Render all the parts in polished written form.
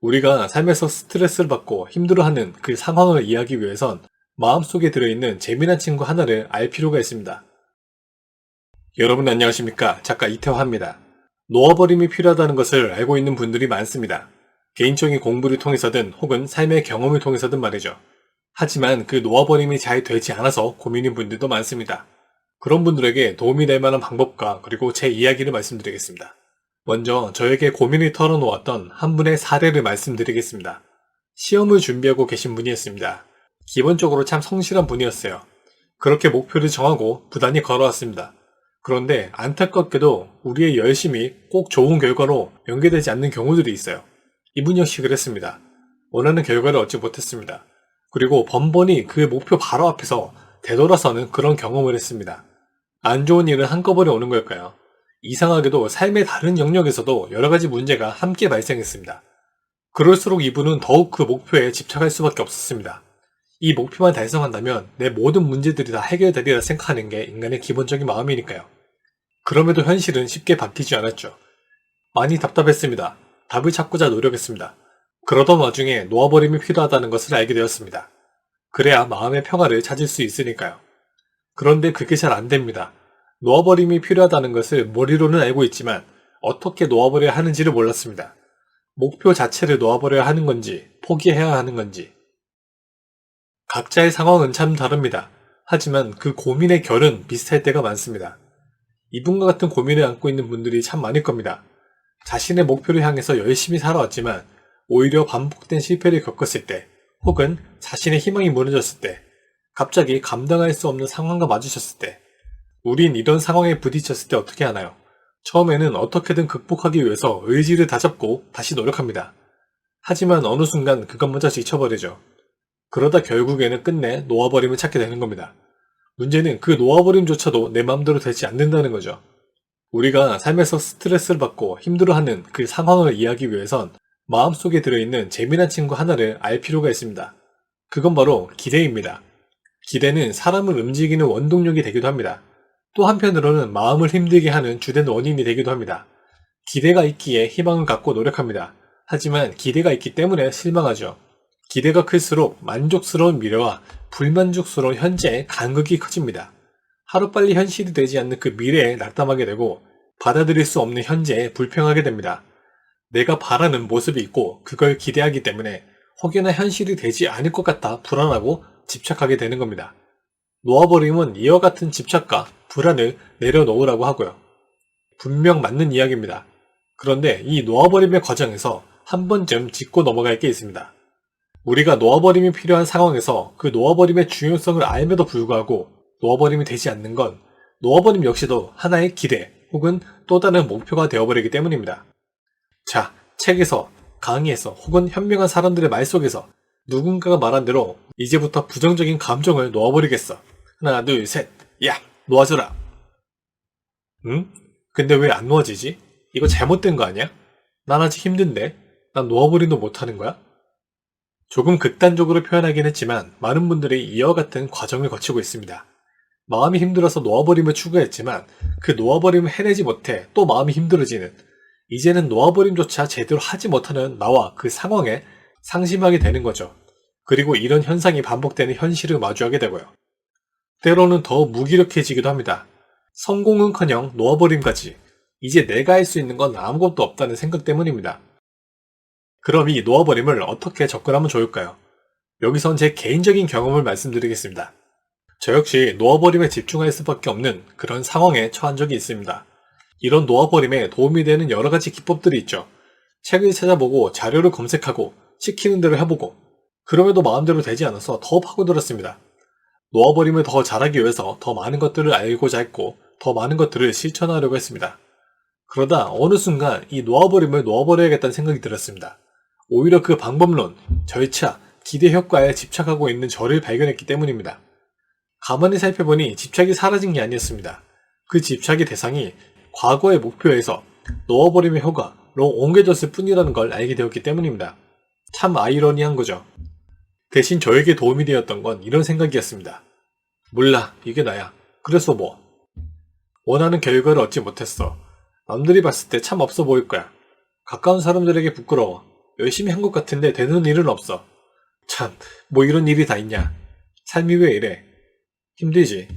우리가 삶에서 스트레스를 받고 힘들어하는 그 상황을 이해하기 위해선 마음속에 들어있는 재미난 친구 하나를 알 필요가 있습니다. 여러분 안녕하십니까? 작가 이태화입니다. 놓아버림이 필요하다는 것을 알고 있는 분들이 많습니다. 개인적인 공부를 통해서든 혹은 삶의 경험을 통해서든 말이죠. 하지만 그 놓아버림이 잘 되지 않아서 고민인 분들도 많습니다. 그런 분들에게 도움이 될 만한 방법과 그리고 제 이야기를 말씀드리겠습니다. 먼저 저에게 고민을 털어놓았던 한 분의 사례를 말씀드리겠습니다. 시험을 준비하고 계신 분이었습니다. 기본적으로 참 성실한 분이었어요. 그렇게 목표를 정하고 부단히 걸어왔습니다. 그런데 안타깝게도 우리의 열심이 꼭 좋은 결과로 연계되지 않는 경우들이 있어요. 이분 역시 그랬습니다. 원하는 결과를 얻지 못했습니다. 그리고 번번이 그 목표 바로 앞에서 되돌아서는 그런 경험을 했습니다. 안 좋은 일은 한꺼번에 오는 걸까요? 이상하게도 삶의 다른 영역에서도 여러 가지 문제가 함께 발생했습니다. 그럴수록 이분은 더욱 그 목표에 집착할 수밖에 없었습니다. 이 목표만 달성한다면 내 모든 문제들이 다 해결되리라 생각하는 게 인간의 기본적인 마음이니까요. 그럼에도 현실은 쉽게 바뀌지 않았죠. 많이 답답했습니다. 답을 찾고자 노력했습니다. 그러던 와중에 놓아버림이 필요하다는 것을 알게 되었습니다. 그래야 마음의 평화를 찾을 수 있으니까요. 그런데 그게 잘 안 됩니다. 놓아버림이 필요하다는 것을 머리로는 알고 있지만 어떻게 놓아버려야 하는지를 몰랐습니다. 목표 자체를 놓아버려야 하는 건지 포기해야 하는 건지. 각자의 상황은 참 다릅니다. 하지만 그 고민의 결은 비슷할 때가 많습니다. 이분과 같은 고민을 안고 있는 분들이 참 많을 겁니다. 자신의 목표를 향해서 열심히 살아왔지만 오히려 반복된 실패를 겪었을 때 혹은 자신의 희망이 무너졌을 때 갑자기 감당할 수 없는 상황과 마주쳤을 때 우린 이런 상황에 부딪혔을 때 어떻게 하나요? 처음에는 어떻게든 극복하기 위해서 의지를 다잡고 다시 노력합니다. 하지만 어느 순간 그것마저 지쳐버리죠. 그러다 결국에는 끝내 놓아버림을 찾게 되는 겁니다. 문제는 그 놓아버림조차도 내 마음대로 되지 않는다는 거죠. 우리가 삶에서 스트레스를 받고 힘들어하는 그 상황을 이해하기 위해선 마음속에 들어있는 재미난 친구 하나를 알 필요가 있습니다. 그건 바로 기대입니다. 기대는 사람을 움직이는 원동력이 되기도 합니다. 또 한편으로는 마음을 힘들게 하는 주된 원인이 되기도 합니다. 기대가 있기에 희망을 갖고 노력합니다. 하지만 기대가 있기 때문에 실망하죠. 기대가 클수록 만족스러운 미래와 불만족스러운 현재의 간극이 커집니다. 하루빨리 현실이 되지 않는 그 미래에 낙담하게 되고 받아들일 수 없는 현재에 불평하게 됩니다. 내가 바라는 모습이 있고 그걸 기대하기 때문에 혹여나 현실이 되지 않을 것 같아 불안하고 집착하게 되는 겁니다. 놓아버림은 이와 같은 집착과 불안을 내려놓으라고 하고요. 분명 맞는 이야기입니다. 그런데 이 놓아버림의 과정에서 한 번쯤 짚고 넘어갈 게 있습니다. 우리가 놓아버림이 필요한 상황에서 그 놓아버림의 중요성을 알면도 불구하고 놓아버림이 되지 않는 건 놓아버림 역시도 하나의 기대 혹은 또 다른 목표가 되어버리기 때문입니다. 자, 책에서, 강의에서 혹은 현명한 사람들의 말 속에서 누군가가 말한 대로 이제부터 부정적인 감정을 놓아버리겠어. 하나, 둘, 셋, 야, 놓아줘라. 응? 근데 왜 안 놓아지지? 이거 잘못된 거 아니야? 난 아직 힘든데? 난 놓아버리도 못하는 거야? 조금 극단적으로 표현하긴 했지만 많은 분들이 이와 같은 과정을 거치고 있습니다. 마음이 힘들어서 놓아버림을 추구했지만 그 놓아버림을 해내지 못해 또 마음이 힘들어지는 이제는 놓아버림조차 제대로 하지 못하는 나와 그 상황에 상심하게 되는 거죠. 그리고 이런 현상이 반복되는 현실을 마주하게 되고요. 때로는 더 무기력해지기도 합니다. 성공은커녕 놓아버림까지 이제 내가 할 수 있는 건 아무것도 없다는 생각 때문입니다. 그럼 이 놓아버림을 어떻게 접근하면 좋을까요? 여기선 제 개인적인 경험을 말씀드리겠습니다. 저 역시 놓아버림에 집중할 수밖에 없는 그런 상황에 처한 적이 있습니다. 이런 놓아버림에 도움이 되는 여러 가지 기법들이 있죠. 책을 찾아보고 자료를 검색하고 시키는 대로 해보고 그럼에도 마음대로 되지 않아서 더 파고들었습니다. 놓아버림을 더 잘하기 위해서 더 많은 것들을 알고자 했고 더 많은 것들을 실천하려고 했습니다. 그러다 어느 순간 이 놓아버림을 놓아버려야겠다는 생각이 들었습니다. 오히려 그 방법론, 절차, 기대 효과에 집착하고 있는 저를 발견했기 때문입니다. 가만히 살펴보니 집착이 사라진 게 아니었습니다. 그 집착의 대상이 과거의 목표에서 놓아버림의 효과로 옮겨졌을 뿐이라는 걸 알게 되었기 때문입니다. 참 아이러니한 거죠. 대신 저에게 도움이 되었던 건 이런 생각이었습니다. 몰라, 이게 나야. 그래서 뭐? 원하는 결과를 얻지 못했어. 남들이 봤을 때 참 없어 보일 거야. 가까운 사람들에게 부끄러워. 열심히 한 것 같은데 되는 일은 없어. 참, 뭐 이런 일이 다 있냐. 삶이 왜 이래? 힘들지.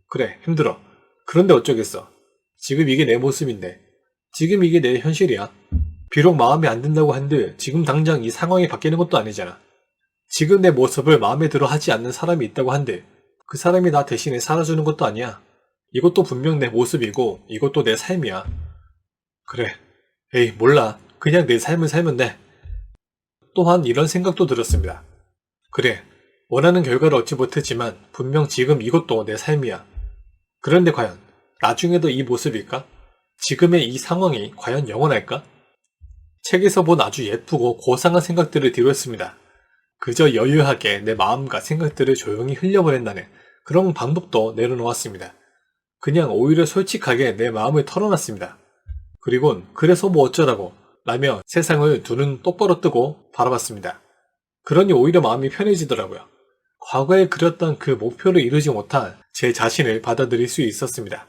그래, 힘들어. 그런데 어쩌겠어. 지금 이게 내 모습인데. 지금 이게 내 현실이야. 비록 마음에 안 든다고 한들 지금 당장 이 상황이 바뀌는 것도 아니잖아. 지금 내 모습을 마음에 들어 하지 않는 사람이 있다고 한들 그 사람이 나 대신에 살아주는 것도 아니야. 이것도 분명 내 모습이고 이것도 내 삶이야. 그래. 에이, 몰라. 그냥 내 삶을 살면 돼. 또한 이런 생각도 들었습니다. 그래. 원하는 결과를 얻지 못했지만 분명 지금 이것도 내 삶이야. 그런데 과연 나중에도 이 모습일까? 지금의 이 상황이 과연 영원할까? 책에서 본 아주 예쁘고 고상한 생각들을 뒤로했습니다. 그저 여유하게 내 마음과 생각들을 조용히 흘려보낸다는 그런 방법도 내려놓았습니다. 그냥 오히려 솔직하게 내 마음을 털어놨습니다. 그리곤 그래서 뭐 어쩌라고 라며 세상을 두 눈 똑바로 뜨고 바라봤습니다. 그러니 오히려 마음이 편해지더라고요. 과거에 그렸던 그 목표를 이루지 못한 제 자신을 받아들일 수 있었습니다.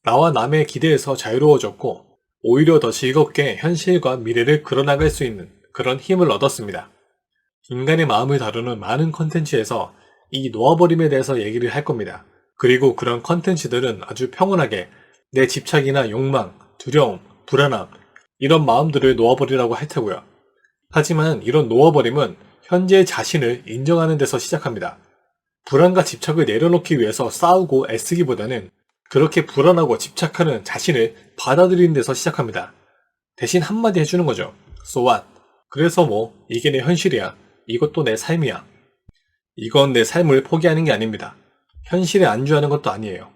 나와 남의 기대에서 자유로워졌고 오히려 더 즐겁게 현실과 미래를 그려나갈 수 있는 그런 힘을 얻었습니다. 인간의 마음을 다루는 많은 컨텐츠에서 이 놓아버림에 대해서 얘기를 할 겁니다. 그리고 그런 컨텐츠들은 아주 평온하게 내 집착이나 욕망, 두려움, 불안함 이런 마음들을 놓아버리라고 할 테고요. 하지만 이런 놓아버림은 현재의 자신을 인정하는 데서 시작합니다. 불안과 집착을 내려놓기 위해서 싸우고 애쓰기보다는 그렇게 불안하고 집착하는 자신을 받아들이는 데서 시작합니다. 대신 한마디 해주는 거죠. So what? 그래서 뭐 이게 내 현실이야. 이것도 내 삶이야. 이건 내 삶을 포기하는 게 아닙니다. 현실에 안주하는 것도 아니에요.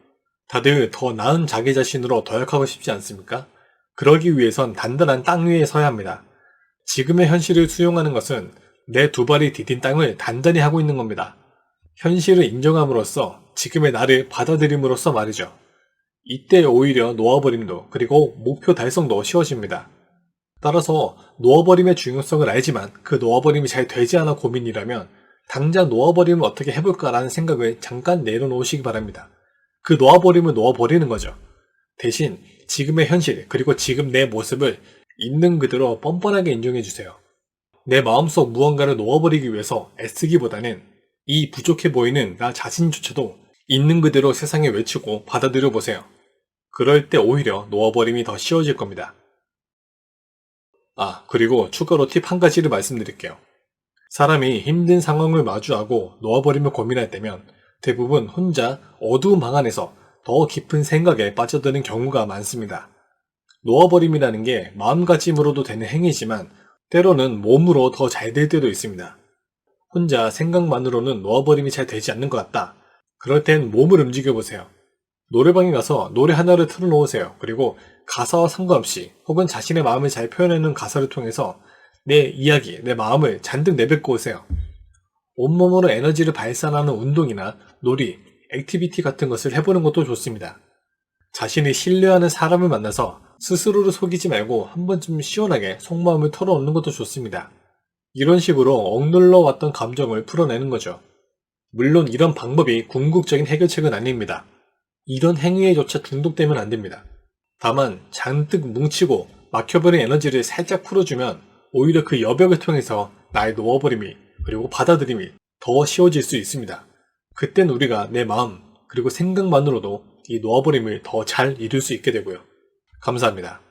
다들 더 나은 자기 자신으로 도약하고 싶지 않습니까? 그러기 위해선 단단한 땅 위에 서야 합니다. 지금의 현실을 수용하는 것은 내 두 발이 디딘 땅을 단단히 하고 있는 겁니다. 현실을 인정함으로써 지금의 나를 받아들임으로써 말이죠. 이때 오히려 놓아버림도 그리고 목표 달성도 쉬워집니다. 따라서 놓아버림의 중요성을 알지만 그 놓아버림이 잘 되지 않아 고민이라면 당장 놓아버림을 어떻게 해볼까라는 생각을 잠깐 내려놓으시기 바랍니다. 그 놓아버림을 놓아버리는 거죠. 대신 지금의 현실 그리고 지금 내 모습을 있는 그대로 뻔뻔하게 인정해주세요. 내 마음속 무언가를 놓아버리기 위해서 애쓰기보다는 이 부족해 보이는 나 자신조차도 있는 그대로 세상에 외치고 받아들여 보세요. 그럴 때 오히려 놓아버림이 더 쉬워질 겁니다. 그리고 추가로 팁 한 가지를 말씀드릴게요. 사람이 힘든 상황을 마주하고 놓아버리며 고민할 때면 대부분 혼자 어두운 방 안에서 더 깊은 생각에 빠져드는 경우가 많습니다. 놓아버림이라는 게 마음가짐으로도 되는 행위지만 때로는 몸으로 더 잘 될 때도 있습니다. 혼자 생각만으로는 놓아버림이 잘 되지 않는 것 같다. 그럴 땐 몸을 움직여보세요. 노래방에 가서 노래 하나를 틀어놓으세요. 그리고 가사와 상관없이 혹은 자신의 마음을 잘 표현하는 가사를 통해서 내 이야기, 내 마음을 잔뜩 내뱉고 오세요. 온몸으로 에너지를 발산하는 운동이나 놀이, 액티비티 같은 것을 해보는 것도 좋습니다. 자신이 신뢰하는 사람을 만나서 스스로를 속이지 말고 한 번쯤 시원하게 속마음을 털어놓는 것도 좋습니다. 이런 식으로 억눌러 왔던 감정을 풀어내는 거죠. 물론 이런 방법이 궁극적인 해결책은 아닙니다. 이런 행위에조차 중독되면 안 됩니다. 다만 잔뜩 뭉치고 막혀버린 에너지를 살짝 풀어주면 오히려 그 여백을 통해서 나의 놓아버림이 그리고 받아들임이 더 쉬워질 수 있습니다. 그땐 우리가 내 마음 그리고 생각만으로도 이 놓아버림을 더 잘 이룰 수 있게 되고요. 감사합니다.